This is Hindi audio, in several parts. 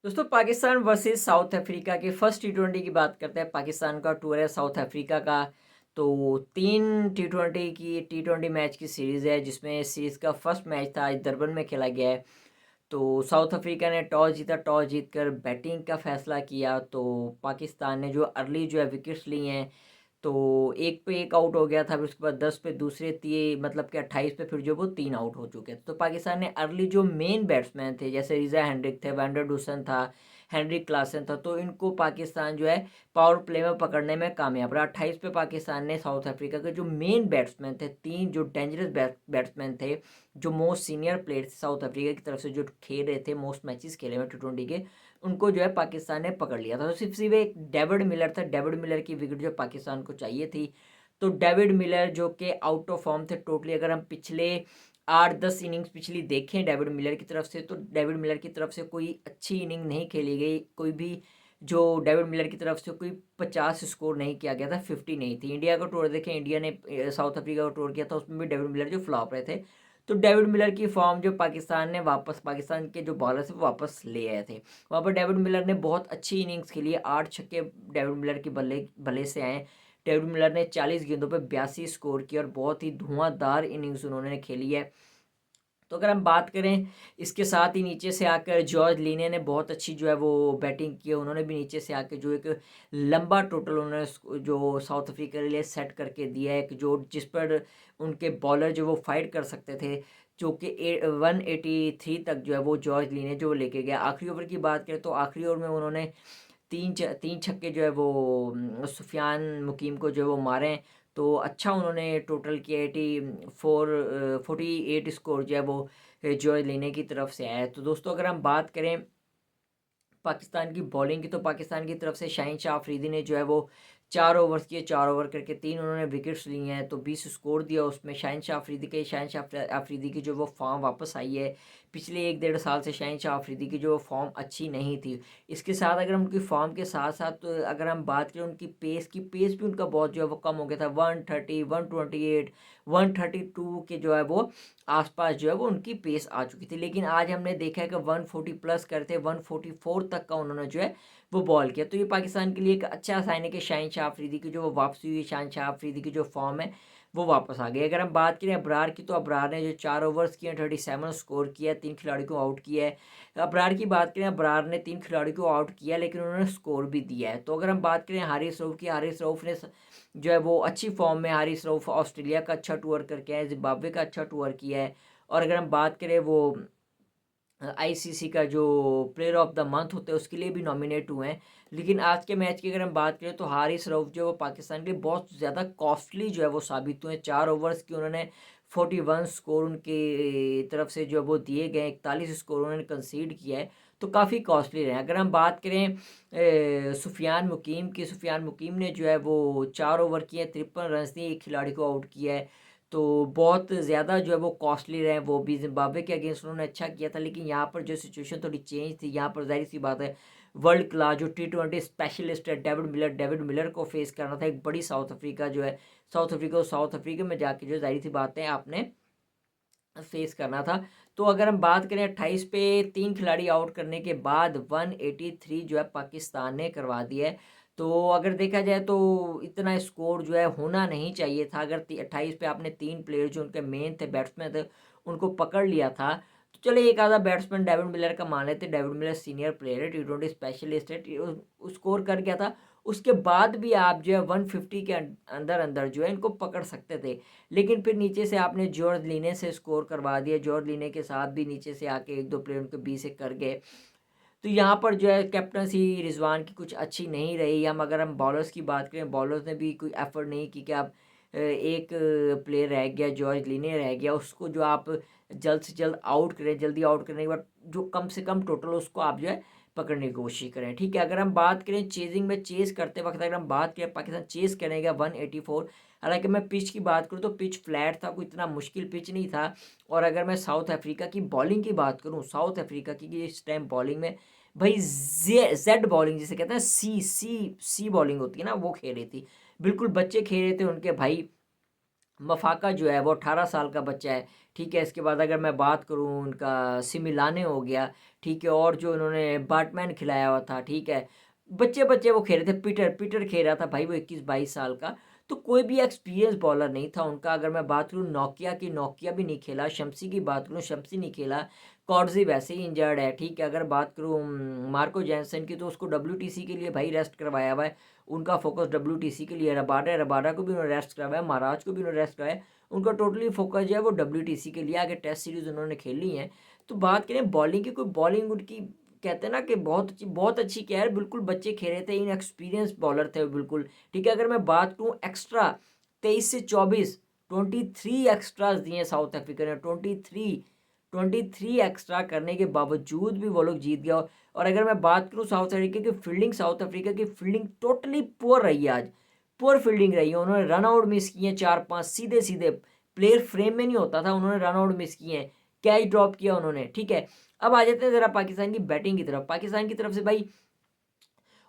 दोस्तों पाकिस्तान वर्सेस साउथ अफ्रीका के फर्स्ट टी20 की बात करते हैं। पाकिस्तान का टूर है साउथ अफ्रीका का। तो 3 टी20 मैच की सीरीज़ है, जिसमें सीरीज़ का फर्स्ट मैच था आज दरबन में खेला गया है। तो साउथ अफ्रीका ने टॉस जीता, टॉस जीतकर बैटिंग का फैसला किया। तो पाकिस्तान ने जो अर्ली जो है विकेट्स ली हैं, तो एक पे एक आउट हो गया था, फिर उसके बाद 10 पे दूसरे मतलब कि 28 पे फिर जो वो 3 आउट हो चुके थे। तो पाकिस्तान ने अर्ली जो मेन बैट्समैन थे, जैसे रिजा हेंड्रिक थे, वैंडर डूसन था, हेनरिक क्लासन था, तो इनको पाकिस्तान जो है पावर प्ले में पकड़ने में कामयाब रहा। 28 पे पाकिस्तान ने साउथ अफ्रीका के जो मेन बैट्समैन थे, 3 जो डेंजरस बैट्समैन थे, जो मोस्ट सीनियर प्लेयर थे साउथ अफ्रीका की तरफ से, जो खेल रहे थे, मोस्ट मैचेस खेले हुए टी20 के, उनको जो है पाकिस्तान ने पकड़ लिया था। तो सिर्फ एक डेविड मिलर था, डेविड मिलर की विकेट जो पाकिस्तान को चाहिए थी। तो डेविड मिलर जो कि आउट ऑफ फॉर्म थे टोटली। अगर हम पिछले 8-10 इनिंग्स पिछली देखें डेविड मिलर की तरफ से, तो डेविड मिलर की तरफ से कोई अच्छी इनिंग नहीं खेली गई। कोई भी जो डेविड मिलर की तरफ से कोई 50 स्कोर नहीं किया गया था, 50 नहीं थी। इंडिया का टूर देखें, इंडिया ने साउथ अफ्रीका का टूर किया था, उसमें भी डेविड मिलर जो फ्लॉप रहे थे। तो डेविड मिलर की फॉर्म जो पाकिस्तान के जो बॉलर थे वो वापस ले आए थे। वहाँ पर डेविड मिलर ने बहुत अच्छी इनिंग्स खेली है, 8 छक्के डेविड मिलर की बल्ले भले से आए। डेविड मिलर ने 40 गेंदों पर 82 स्कोर किया और बहुत ही धुआंधार इनिंग्स उन्होंने खेली है। तो अगर हम बात करें, इसके साथ ही नीचे से आकर जॉर्ज लीने ने बहुत अच्छी जो है वो बैटिंग की है। उन्होंने भी नीचे से आकर जो एक लंबा टोटल उन्होंने जो साउथ अफ्रीका के लिए सेट करके दिया है, जो जिस पर उनके बॉलर जो वो फाइट कर सकते थे, जो कि 183 तक जो है वो जॉर्ज लीने जो लेके गया। आखिरी ओवर की बात करें तो आखिरी ओवर में उन्होंने तीन छक्के जो है वो सुफियान मुकीम को जो है वो मारे। तो अच्छा उन्होंने टोटल किया, 48 स्कोर जो है वो जॉय लेने की तरफ से आया है। तो दोस्तों अगर हम बात करें पाकिस्तान की बॉलिंग की, तो पाकिस्तान की तरफ से शाहीन शाह अफरीदी ने जो है वो 4 ओवर्स किए, 4 ओवर करके 3 उन्होंने विकेट्स लिए हैं, तो 20 स्कोर दिया उसमें। शाहीन शाह अफरीदी की जो वो फॉर्म वापस आई है। पिछले 1-1.5 साल से शाहीन शाह अफरीदी की जो फॉर्म अच्छी नहीं थी। इसके साथ अगर हम उनकी फॉर्म के साथ साथ तो अगर हम बात करें उनकी पेस की, पेस भी उनका बहुत जो है वो कम हो गया था। 130, 128, 132 के जो है वो आसपास जो है वो उनकी पेस आ चुकी थी। लेकिन आज हमने देखा है कि 140 प्लस करते, 144 तक का उन्होंने जो है वो बॉल किया। तो ये पाकिस्तान के लिए एक अच्छा साइन है कि शाहीन शाह अफरीदी की जो वो वापसी हुई, शाहीन शाह अफरीदी की जो फॉर्म है वो वापस आ गई। अगर हम बात करें अबरार की, तो अबरार ने जो 4 ओवर्स किए, 37 स्कोर किया, 3 खिलाड़ी को आउट किया है। अबरार की बात करें, अबरार ने 3 खिलाड़ी को आउट किया, लेकिन उन्होंने स्कोर भी दिया है। तो अगर हम बात करें हारिस रऊफ की, हारिस रऊफ ने जो है वो अच्छी फॉर्म में, हारिस रऊफ ऑस्ट्रेलिया का अच्छा टूर करके आए, जिम्बाब्वे का अच्छा टूर किया है। और अगर हम बात करें वो आईसीसी का जो प्लेयर ऑफ द मंथ होता है उसके लिए भी नॉमिनेट हुए हैं। लेकिन आज के मैच की अगर हम बात करें, तो हारिस रऊफ जो वो पाकिस्तान के लिए बहुत ज़्यादा कॉस्टली जो है वो साबित हुए। 4 ओवर्स की उन्होंने 41 स्कोर उनकी तरफ से जो है वो दिए गए, 41 स्कोर उन्होंने कंसीड किया है, तो काफ़ी कॉस्टली रहे। अगर हम बात करें सुफियान मुकीम की, सुफियान मुकीम ने जो है वो 4 ओवर किए, 53 रन दिए, 1 खिलाड़ी को आउट किया है। तो बहुत ज़्यादा जो है वो कॉस्टली रहे। वो भी जिम्बाब्वे के अगेंस्ट उन्होंने अच्छा किया था, लेकिन यहाँ पर जो सिचुएशन थोड़ी चेंज थी, यहाँ पर जाहिर सी बात है वर्ल्ड क्लास जो टी20 स्पेशलिस्ट है डेविड मिलर को फेस करना था। एक बड़ी साउथ अफ्रीका जो है, साउथ अफ्रीका में जाके जो जाहिर सी बात है आपने फेस करना था। तो अगर हम बात करें 28 पे 3 खिलाड़ी आउट करने के बाद 183 जो है पाकिस्तान ने करवा दिया है। तो अगर देखा जाए तो इतना स्कोर जो है होना नहीं चाहिए था। अगर 28 पे आपने 3 प्लेयर जो उनके मेन थे, बैट्समैन थे, उनको पकड़ लिया था, तो चले एक आधा बैट्समैन डेविड मिलर का मान लेते। डेविड मिलर सीनियर प्लेयर है, टी20 स्पेशलिस्ट है, स्कोर कर गया था। उसके बाद भी आप जो है 150 के अंदर अंदर जो है इनको पकड़ सकते थे। लेकिन फिर नीचे से आपने जॉर्ज लीने से स्कोर करवा दिया। जॉर्ज लीने के साथ भी नीचे से आके 1-2 प्लेयर उनके बीच से कर गए। तो यहाँ पर जो है कैप्टनसी रिजवान की कुछ अच्छी नहीं रही। अगर हम बॉलर्स की बात करें, बॉलर्स ने भी कोई एफर्ट नहीं की कि आप एक प्लेयर रह गया, जॉर्ज लीने रह गया, उसको जो आप जल्द से जल्द आउट करें। जल्दी आउट करने के बाद जो कम से कम टोटल उसको आप जो है पकड़ने की कोशिश करें। ठीक है, अगर हम बात करें चेजिंग में, चेज करते वक्त अगर हम बात करें, पाकिस्तान चेज करेगा 184। हालांकि मैं पिच की बात करूं तो पिच फ्लैट था, कोई इतना मुश्किल पिच नहीं था। और अगर मैं साउथ अफ्रीका की बॉलिंग की बात करूं, साउथ अफ्रीका की इस टाइम बॉलिंग में भाई जेड बॉलिंग जिसे कहते हैं, सी बॉलिंग होती है ना, वो खेल रही थी। बिल्कुल बच्चे खेल रहे थे उनके भाई। मफाका जो है वो 18 साल का बच्चा है, ठीक है। इसके बाद अगर मैं बात करूँ उनका सिमिलाने हो गया, ठीक है। और जो उन्होंने बैटमैन खिलाया हुआ था, ठीक है। बच्चे बच्चे वो खेल रहे थे, पीटर पीटर खेल रहा था भाई वो 21-22 साल का। तो कोई भी एक्सपीरियंस बॉलर नहीं था उनका। अगर मैं बात करूँ नोकिया की, नोकिया भी नहीं खेला। शम्सी की बात करूँ, शम्सी नहीं खेला। कॉर्जी वैसे ही इंजर्ड है, ठीक है। अगर बात करूँ मार्को जैनसन की, तो उसको WTC के लिए भाई रेस्ट करवाया हुआ है। उनका फोकस WTC के लिए। रबाडा, रबाडा को भी उन्होंने रेस्ट करवाया, महाराज को भी उन्होंने रेस्ट करवाया। उनका टोटली फोकस जो है वो WTC के लिए। आगे टेस्ट सीरीज उन्होंने खेली है। तो बात करें बॉलिंग की, कोई बॉलिंग उनकी कहते हैं ना कि बहुत अच्छी क्या है, बिल्कुल बच्चे खेल थे, इन एक्सपीरियंस बॉलर थे बिल्कुल, ठीक है। अगर मैं बात करूँ एक्स्ट्रा 23 से 24, 23 एक्स्ट्राज दिए साउथ अफ्रीका ने। 23 एक्स्ट्रा करने के बावजूद भी वो लोग जीत गया। और अगर मैं बात करूँ साउथ अफ्रीका की फील्डिंग, साउथ अफ्रीका की फील्डिंग टोटली पुअर रही है आज। पुअर फील्डिंग रही है। उन्होंने रन आउट मिस किए हैं 4-5, सीधे सीधे प्लेयर फ्रेम में नहीं होता था, उन्होंने रन आउट मिस किए हैं, कैच ड्रॉप किया उन्होंने, ठीक है। अब आ जाते हैं जरा पाकिस्तान की बैटिंग की तरफ। पाकिस्तान की तरफ से भाई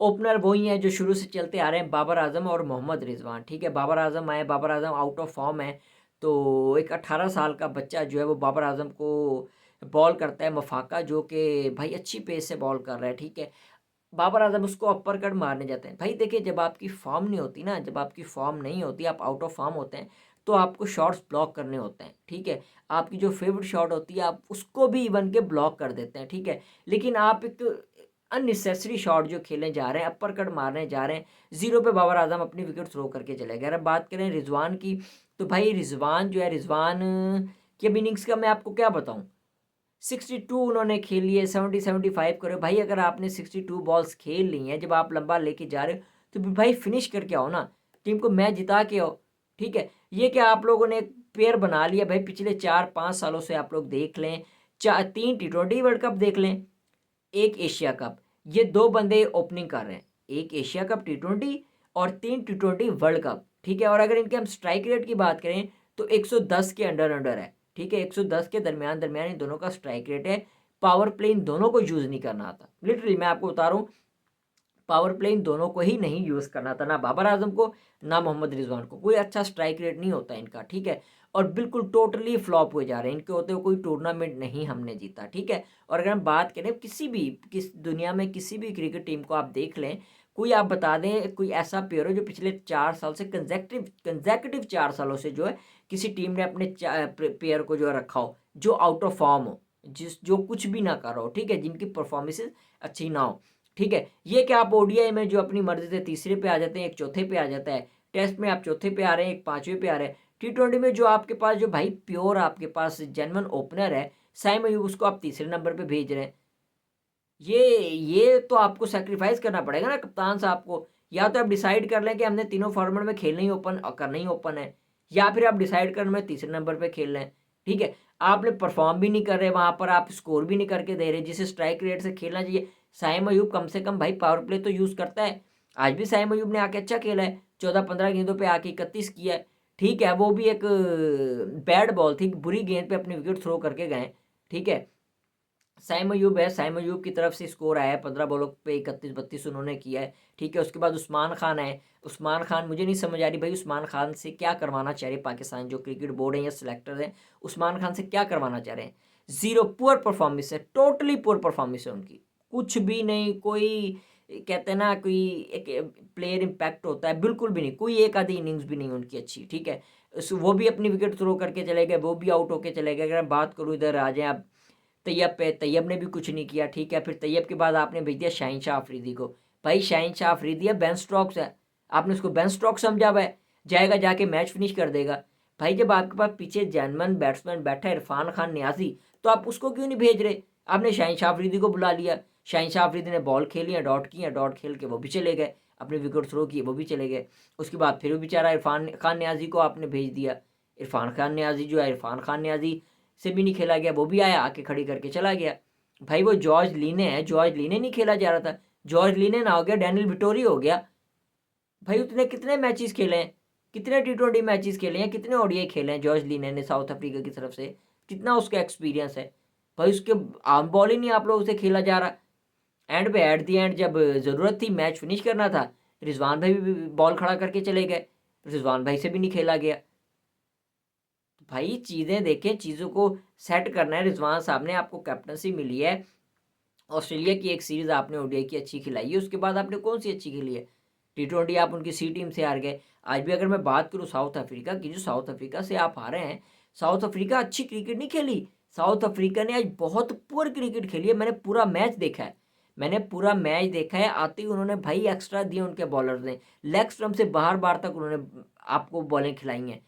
ओपनर वही हैं जो शुरू से चलते आ रहे हैं, बाबर आजम और मोहम्मद रिजवान, ठीक है। बाबर आजम आए, Babar Azam out of form है। तो एक 18 साल का बच्चा जो है वो बाबर आजम को बॉल करता है, मफाका, जो कि भाई अच्छी पेस से बॉल कर रहा है, ठीक है। बाबर आजम उसको अपर कट मारने जाते हैं। भाई देखिए, जब आपकी फॉर्म नहीं होती ना, जब आपकी फॉर्म नहीं होती, आप आउट ऑफ फॉर्म होते हैं, तो आपको शॉट्स ब्लॉक करने होते हैं, ठीक है। आपकी जो फेवरेट शॉट होती है आप उसको भी इवन के ब्लॉक कर देते हैं, ठीक है। लेकिन आप एक अननेसेसरी शॉट जो खेलने जा रहे हैं, अपर कट मारने जा रहे हैं, जीरो पे बाबर आजम अपनी विकेट थ्रो करके चले गए। अगर बात करें रिजवान की, तो भाई रिजवान जो है, रिजवान की अब इनिंग्स का मैं आपको क्या बताऊं। 62 उन्होंने खेल लिए, 70-75 करे। भाई अगर आपने 62 बॉल्स खेल ली हैं, जब आप लंबा लेके जा रहे हो, तो भाई फिनिश करके आओ ना, टीम को मैच जिता के आओ, ठीक है। ये क्या आप लोगों ने एक पेयर बना लिया भाई, पिछले 4-5 सालों से आप लोग देख लें, 3 T20 वर्ल्ड कप देख लें, एक एशिया कप, ये दो बंदे ओपनिंग कर रहे हैं। एक एशिया कप T20 और 3 T20 वर्ल्ड कप, ठीक है। और अगर इनके हम स्ट्राइक रेट की बात करें, तो 110 के अंडर अंडर है, ठीक है। 110 के दरमियान दरमियान इन दोनों का स्ट्राइक रेट है। पावर प्ले इन दोनों को यूज़ नहीं करना आता, लिटरली मैं आपको बता रहा हूँ, पावर प्ले इन दोनों को ही नहीं यूज़ करना था, ना बाबर आजम को, ना मोहम्मद रिजवान को। कोई अच्छा स्ट्राइक रेट नहीं होता इनका, ठीक है। और बिल्कुल टोटली फ्लॉप हुए जा रहे हैं इनके होते हुए, कोई टूर्नामेंट नहीं हमने जीता, ठीक है। और अगर हम बात करें किस दुनिया में किसी भी क्रिकेट टीम को आप देख लें, कोई आप बता दें कोई ऐसा प्लेयर हो जो पिछले 4 साल से कंजेक्टिव 4 सालों से जो है किसी टीम ने अपने प्लेयर को जो है रखा हो, जो आउट ऑफ फॉर्म हो, जो कुछ भी ना कर रहा हो, ठीक है, जिनकी परफॉर्मेंसेज अच्छी ना हो, ठीक है। ये क्या आप ODI में जो अपनी मर्जी से तीसरे पे आ जाते हैं, एक चौथे पे आ जाता है, टेस्ट में आप चौथे पे आ रहे हैं, एक पांचवें पे आ रहे हैं, T20 में जो आपके पास जो भाई प्योर आपके पास जेन्युइन ओपनर है साइम अयूब, उसको आप तीसरे नंबर पे भेज रहे हैं। ये तो आपको सेक्रीफाइस करना पड़ेगा ना कप्तान साहब को। या तो आप डिसाइड कर लें कि हमने तीनों फॉर्मेट में खेलना ही ओपन और करना ही ओपन है, या फिर आप डिसाइड कर मैं तीसरे नंबर पे खेल रहे हैं, ठीक है। आपने परफॉर्म भी नहीं कर रहे वहां पर, आप स्कोर भी नहीं करके दे रहे जिसे स्ट्राइक रेट से खेलना चाहिए। साइम अयूब कम से कम भाई पावर प्ले तो यूज करता है। आज भी साइम अयूब ने आके अच्छा खेला है, 14-15 गेंदों पे आके 31 किया है, ठीक है। वो भी एक बैड बॉल थी, बुरी गेंद पे अपनी विकेट थ्रो करके गए, ठीक है। साइम अयूब है, साइम अयूब की तरफ से स्कोर आया है, 15 बॉलों पे 31-32 उन्होंने किया है, ठीक है। उसके बाद उस्मान खान है। उस्मान खान मुझे नहीं समझ आ रही भाई, उस्मान खान से क्या करवाना चाह रहे पाकिस्तान जो क्रिकेट बोर्ड है या सिलेक्टर है, उस्मान खान से क्या करवाना चाह रहे हैं। जीरो, पुअर परफॉर्मेंस है, टोटली पुअर परफॉर्मेंस है उनकी, कुछ भी नहीं। कोई कहते हैं ना कोई एक प्लेयर इम्पैक्ट होता है, बिल्कुल भी नहीं, कोई एक आधी इनिंग्स भी नहीं उनकी अच्छी, ठीक है। वो भी अपनी विकेट थ्रो करके चले गए, वो भी आउट होके चले गए। अगर मैं बात करूँ इधर आ जाए आप तैयब पे, तैयब ने भी कुछ नहीं किया, ठीक है। फिर तैयब के बाद आपने भेज दिया शाहीन शाह अफरीदी को। भाई शाहीन शाह अफरीदी है, बेन स्ट्रोक्स है, आपने उसको बेन स्ट्रोक्स समझा हुआ है, जाएगा जाके मैच फिनिश कर देगा। भाई जब आपके पास पीछे जेन्युइन बैट्समैन बैठा है इरफान खान नियाजी, तो आप उसको क्यों नहीं भेज रहे। आपने शाहीन शाह अफरीदी को बुला लिया, शाहीन शाह अफरीदी ने बॉल खेली है, डॉट की है, डॉट खेल के वो भी चले गए, अपने विकेट थ्रो किए, वो भी चले गए। उसके बाद फिर वो बेचारा इरफान खान नियाजी को आपने भेज दिया। इरफान खान नियाजी जो है, इरफान खान नियाजी से भी नहीं खेला गया, वो भी आया आके खड़ी करके चला गया। भाई वो जॉर्ज लीने है, जॉर्ज लीने नहीं खेला जा रहा था, जॉर्ज लीने ना हो गया डैनियल विटोरी हो गया। भाई उसने कितने मैचेस खेले हैं, कितने T20 मैचेस खेले हैं, कितने ODI खेले हैं जॉर्ज लीने ने साउथ अफ्रीका की तरफ से, कितना उसका एक्सपीरियंस है। भाई उसके आर्म बॉल ही नहीं आप लोगों से खेला जा रहा। एंड पे एट दी एंड जब ज़रूरत थी मैच फिनिश करना था, रिजवान भाई भी बॉल खड़ा करके चले गए, रिजवान भाई से भी नहीं खेला गया। भाई चीज़ें देखें, चीज़ों को सेट करना है। रिजवान साहब ने आपको कैप्टनसी मिली है, ऑस्ट्रेलिया की एक सीरीज़ आपने ओडीआई की अच्छी खिलाई है, उसके बाद आपने कौन सी अच्छी खेली है? टी20 आप उनकी सी टीम से हार गए। आज भी अगर मैं बात करूँ साउथ अफ्रीका की, जो साउथ अफ्रीका से आप हारे हैं, साउथ अफ्रीका अच्छी क्रिकेट नहीं खेली। साउथ अफ्रीका ने आज बहुत पुअर क्रिकेट खेली है। मैंने पूरा मैच देखा है, मैंने पूरा मैच देखा है। आते ही उन्होंने भाई एक्स्ट्रा दिए उनके बॉलर ने, लेग स्टम्प से बाहर बाहर तक उन्होंने आपको बॉलें खिलाई हैं।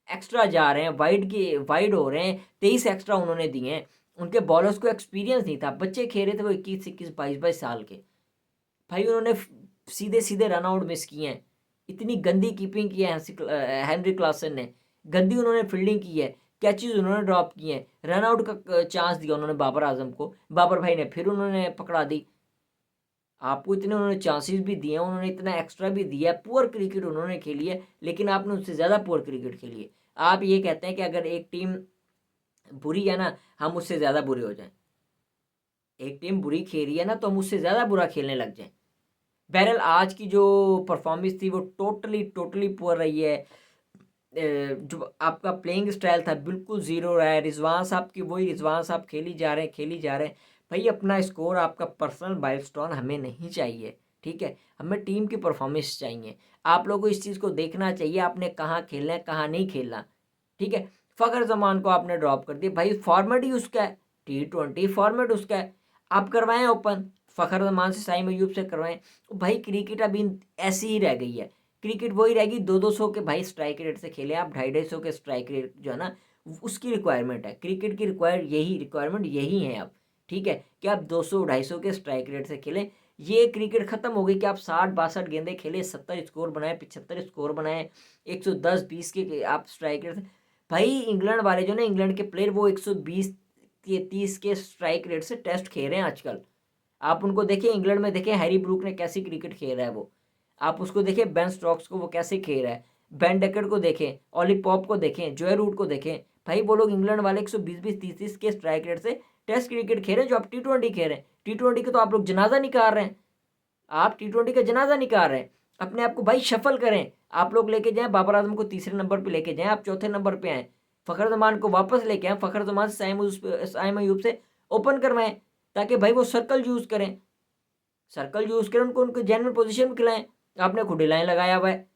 एक्स्ट्रा जा रहे हैं, वाइड हो रहे हैं, 23 एक्स्ट्रा उन्होंने दिए हैं। उनके बॉलर्स को एक्सपीरियंस नहीं था, बच्चे खेल रहे थे वो 21-22 साल के। भाई उन्होंने सीधे सीधे रन आउट मिस किए हैं। इतनी गंदी कीपिंग की है हेनरी क्लासन ने, गंदी उन्होंने फील्डिंग की है, कैचेज उन्होंने ड्रॉप किए हैं, रन आउट का चांस दिया उन्होंने बाबर आजम को, बाबर भाई ने फिर उन्होंने पकड़ा दी। आपको इतने उन्होंने चांसेस भी दिए, उन्होंने इतना एक्स्ट्रा भी दिया, पुअर क्रिकेट उन्होंने खेली है, लेकिन आपने उससे ज़्यादा पुअर क्रिकेट खेली है। आप ये कहते हैं कि अगर एक टीम बुरी है ना, हम उससे ज़्यादा बुरे हो जाएं। एक टीम बुरी खेल रही है ना, तो हम उससे ज़्यादा बुरा खेलने लग जाएं। बहरहाल आज की जो परफॉर्मेंस थी वो टोटली टोटली पुअर रही है। जो आपका प्लेइंग स्टाइल था बिल्कुल ज़ीरो रहा है। रिजवान साहब की वही रिजवान साहब खेली जा रहे हैं, खेली जा रहे हैं। भाई अपना स्कोर, आपका पर्सनल माइलस्टोन हमें नहीं चाहिए, ठीक है? हमें टीम की परफॉर्मेंस चाहिए। आप लोगों को इस चीज़ को देखना चाहिए, आपने कहाँ खेलना है कहाँ नहीं खेलना, ठीक है? फ़खर जमान को आपने ड्रॉप कर दिया, भाई फॉर्मेट ही उसका है, टी20 फॉर्मेट उसका है। आप करवाएं ओपन, फ़खर जमान से साइम अयूब से करवाएं। भाई क्रिकेट अभी ऐसी ही रह गई है, क्रिकेट वही रहेगी। 200 के भाई स्ट्राइक रेट से खेले आप, 250 के स्ट्राइक रेट जो है ना उसकी रिक्वायरमेंट है। क्रिकेट की रिक्वायरमेंट यही है अब, ठीक है? कि आप 200-250 के स्ट्राइक रेट से खेलें। ये क्रिकेट खत्म हो गई कि आप 60-62 गेंदे खेले, 70 स्कोर बनाए, 75 स्कोर बनाए, 110-20 के आप स्ट्राइक रेट से। भाई इंग्लैंड वाले जो ना, इंग्लैंड के प्लेयर वो 120 के 30 के स्ट्राइक रेट से टेस्ट खेल रहे हैं आजकल। आप उनको देखें, इंग्लैंड में देखें हैरी ब्रूक ने कैसी क्रिकेट खेल रहा है वो। आप उसको देखें, बेन स्टोक्स को वो कैसे खेल रहा है, बेन डेकेट को देखें, ऑली पॉप को देखें, जोए रूट को देखें। भाई वो लोग इंग्लैंड वाले 120-20 30 के स्ट्राइक रेट से टेस्ट क्रिकेट खेल रहे हैं, जो आप टी20 खेल रहे हैं। टी20 का तो आप लोग जनाजा निकाल रहे हैं, आप टी20 का जनाजा निकाल रहे हैं। अपने आप को भाई शफल करें। आप लोग लेके जाएं, बाबर आजम को तीसरे नंबर पे लेके जाएं, आप चौथे नंबर पे आए। फ़खर जमान को वापस लेके आए, फ़खर जमान से साइम अयूब से ओपन करवाएं, ताकि भाई वो सर्कल यूज़ करें, उनको उनको जेन्युइन पोजीशन में खिलाएं। आपने खुद ही लाइन लगाया हुआ है,